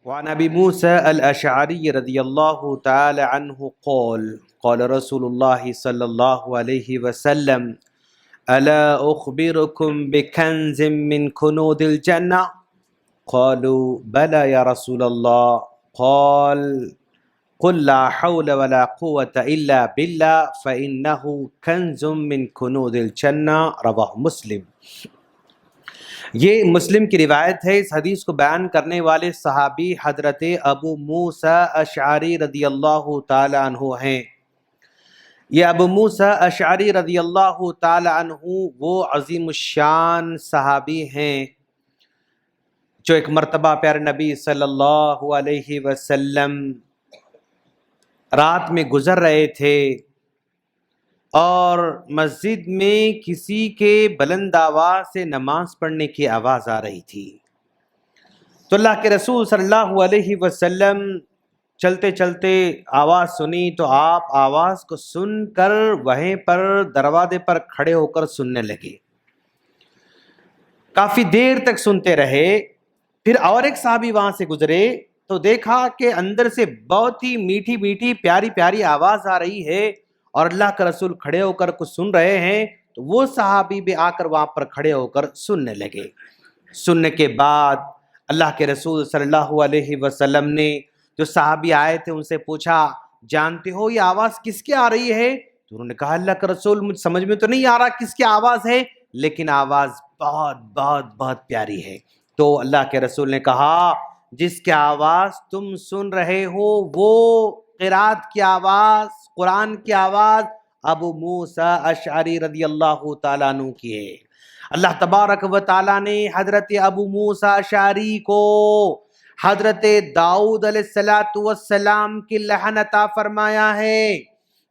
وعن ابي موسى الاشعري رضي الله تعالى عنه قال رسول الله صلى الله عليه وسلم الا اخبركم بكنز من كنوز الجنه قالوا بلى يا رسول الله قال قل لا حول ولا قوة الا بالله فانه كنز من كنوز الجنه رواه مسلم۔ یہ مسلم کی روایت ہے۔ اس حدیث کو بیان کرنے والے صحابی حضرت ابو موسیٰ اشعری رضی اللہ تعالی عنہ ہیں۔ یہ ابو موسیٰ اشعری رضی اللہ تعالی عنہ وہ عظیم الشان صحابی ہیں جو ایک مرتبہ پیارے نبی صلی اللہ علیہ وسلم رات میں گزر رہے تھے اور مسجد میں کسی کے بلند آواز سے نماز پڑھنے کی آواز آ رہی تھی، تو اللہ کے رسول صلی اللہ علیہ وسلم چلتے چلتے آواز سنی تو آپ آواز کو سن کر وہیں پر دروازے پر کھڑے ہو کر سننے لگے۔ کافی دیر تک سنتے رہے، پھر اور ایک صحابی وہاں سے گزرے تو دیکھا کہ اندر سے بہت ہی میٹھی میٹھی پیاری پیاری آواز آ رہی ہے اور اللہ کے رسول کھڑے ہو کر کچھ سن رہے ہیں، تو وہ صحابی بھی آ کر وہاں پر کھڑے ہو کر سننے لگے۔ سننے کے بعد اللہ کے رسول صلی اللہ علیہ وسلم نے جو صحابی آئے تھے ان سے پوچھا، جانتے ہو یہ آواز کس کی آ رہی ہے؟ تو انہوں نے کہا اللہ کے رسول مجھے سمجھ میں تو نہیں آ رہا کس کی آواز ہے، لیکن آواز بہت بہت بہت پیاری ہے۔ تو اللہ کے رسول نے کہا جس کی آواز تم سن رہے ہو وہ قرات کی آواز، قرآن کی آواز ابو موسیٰ اشعری رضی اللہ تعالیٰ عنہ کی ہے۔ اللہ تبارک و تعالیٰ نے حضرت ابو موسیٰ اشعری کو حضرت داؤد علیہ السلام کی لحن عطا فرمایا ہے،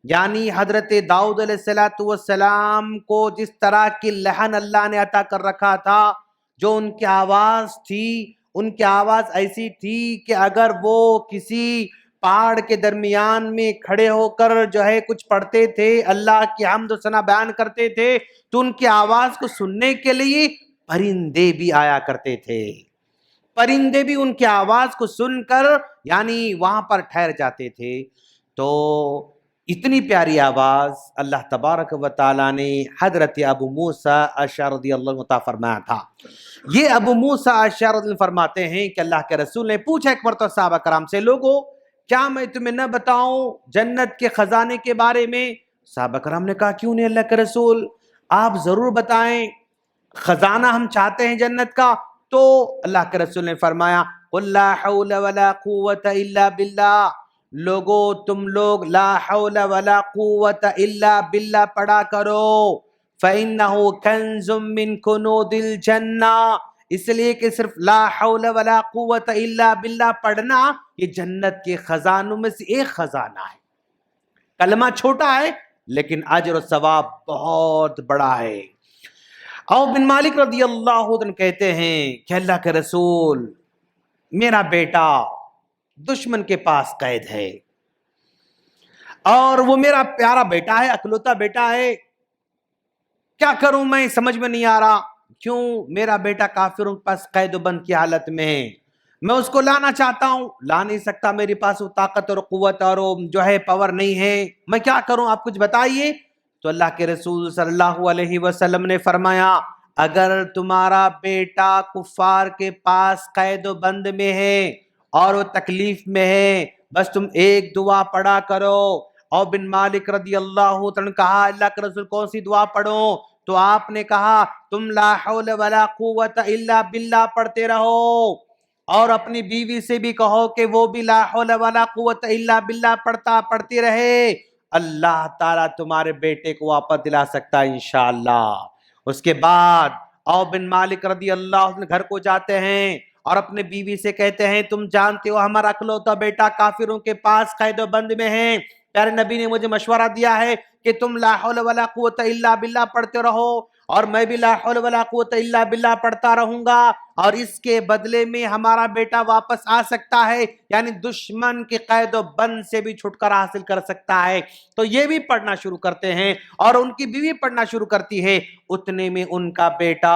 یعنی حضرت داؤد علیہ السلام کو جس طرح کی لحن اللہ نے عطا کر رکھا تھا، جو ان کی آواز تھی، ان کی آواز ایسی تھی کہ اگر وہ کسی پہاڑ کے درمیان میں کھڑے ہو کر جو ہے کچھ پڑھتے تھے، اللہ کی حمد و ثنا بیان کرتے تھے، تو ان کی آواز کو سننے کے لیے پرندے بھی آیا کرتے تھے۔ پرندے بھی ان کی آواز کو سن کر یعنی وہاں پر ٹھہر جاتے تھے۔ تو اتنی پیاری آواز اللہ تبارک و تعالیٰ نے حضرت ابو موسیٰ اشعری رضی اللہ عنہ عطا فرمایا تھا۔ یہ ابو موسیٰ اشعری رضی اللہ عنہ فرماتے ہیں کہ اللہ کے رسول نے پوچھا ایک مرتبہ صحابہ کرام سے، لوگوں کیا میں تمہیں نہ بتاؤں جنت کے خزانے کے بارے میں؟ صحابہ کرام نے کہا کیوں نہیں اللہ کے رسول، آپ ضرور بتائیں، خزانہ ہم چاہتے ہیں جنت کا۔ تو اللہ کے رسول نے فرمایا قل لا حول ولا قوة الا باللہ، لوگو تم لوگ لا حول ولا قوة الا باللہ پڑھا کرو، فإنہ کنز من کنوز الجنہ، اس لیے کہ صرف لا حول ولا قوت الا باللہ پڑھنا یہ جنت کے خزانوں میں سے ایک خزانہ ہے۔ کلمہ چھوٹا ہے لیکن اجر و ثواب بہت بڑا ہے۔ عوف بن مالک رضی اللہ عنہ کہتے ہیں کہ اللہ کے رسول میرا بیٹا دشمن کے پاس قید ہے اور وہ میرا پیارا بیٹا ہے، اکلوتا بیٹا ہے، کیا کروں میں سمجھ میں نہیں آ رہا، کیوں میرا بیٹا کافروں کے پاس قید و بند کی حالت میں ہے، میں اس کو لانا چاہتا ہوں، لا نہیں سکتا، میرے پاس وہ طاقت اور قوت اور جو ہے پاور نہیں ہے، میں کیا کروں آپ کچھ بتائیے۔ تو اللہ کے رسول صلی اللہ علیہ وسلم نے فرمایا اگر تمہارا بیٹا کفار کے پاس قید و بند میں ہے اور وہ تکلیف میں ہے، بس تم ایک دعا پڑھا کرو۔ اور بن مالک رضی اللہ عنہ کہا اللہ کے رسول کون سی دعا پڑھوں؟ تو آپ نے کہا تم لا حول ولا قوت الا باللہ پڑھتے رہو اور اپنی بیوی سے بھی کہو کہ وہ بھی لا حول ولا قوت الا باللہ پڑھتی رہے، اللہ تعالیٰ تمہارے بیٹے کو واپس دلا سکتا ہے انشاءاللہ۔ اس کے بعد عوف بن مالک رضی اللہ عنہ گھر کو جاتے ہیں اور اپنے بیوی سے کہتے ہیں تم جانتے ہو ہمارا اکلوتا بیٹا کافروں کے پاس قید و بند میں ہے، پیارے نبی نے مجھے مشورہ دیا ہے کہ تم لا حول ولا قوت الا باللہ پڑھتے رہو اور میں بھی لا حول ولا قوت الا باللہ پڑھتا رہوں گا، اور اس کے بدلے میں ہمارا بیٹا واپس آ سکتا ہے، یعنی دشمن کے قید و بند سے بھی چھٹکارا حاصل کر سکتا ہے۔ تو یہ بھی پڑھنا شروع کرتے ہیں اور ان کی بیوی پڑھنا شروع کرتی ہے، اتنے میں ان کا بیٹا